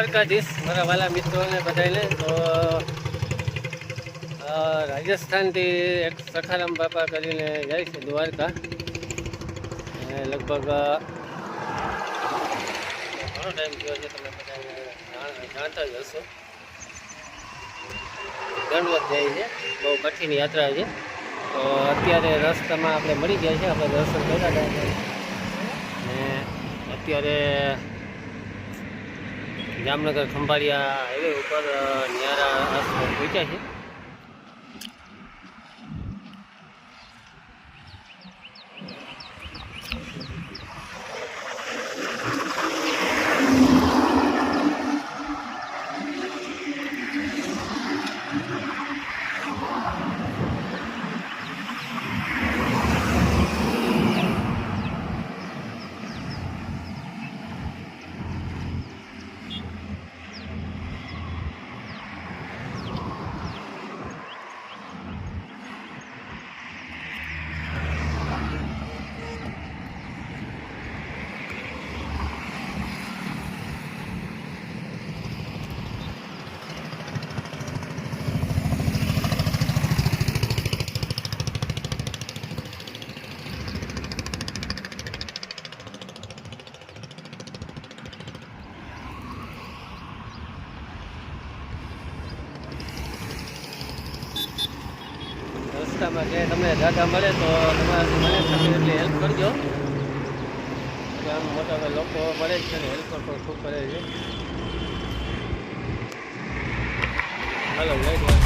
દ્વારકાધીશ મારા વાલા મિત્રોને બધાને. તો રાજસ્થાનથી એક સખારામ બાપા કરીને જાય છે દ્વારકા. લગભગ ઘણો ટાઈમ થયો છે, તમે બધા જાણતા જ હશો. દંડવત જાય છે, બહુ કઠિન યાત્રા છે. તો અત્યારે રસ્તામાં આપણે મળી ગયા છે, આપણે દર્શન કર્યા હતા. ને અત્યારે જામનગર ખંભાળિયા હાઈવે ઉપર ન્યારા આસપાસ પહોંચ્યા છે. રસ્તામાં જે તમને જાગા મળે તો તમારાથી મને તમે એટલી હેલ્પ કરજો. આમ મોટા લોકો મળે જ છે ને, હેલ્પ પણ ખૂબ કરે છે. હાલો લઈ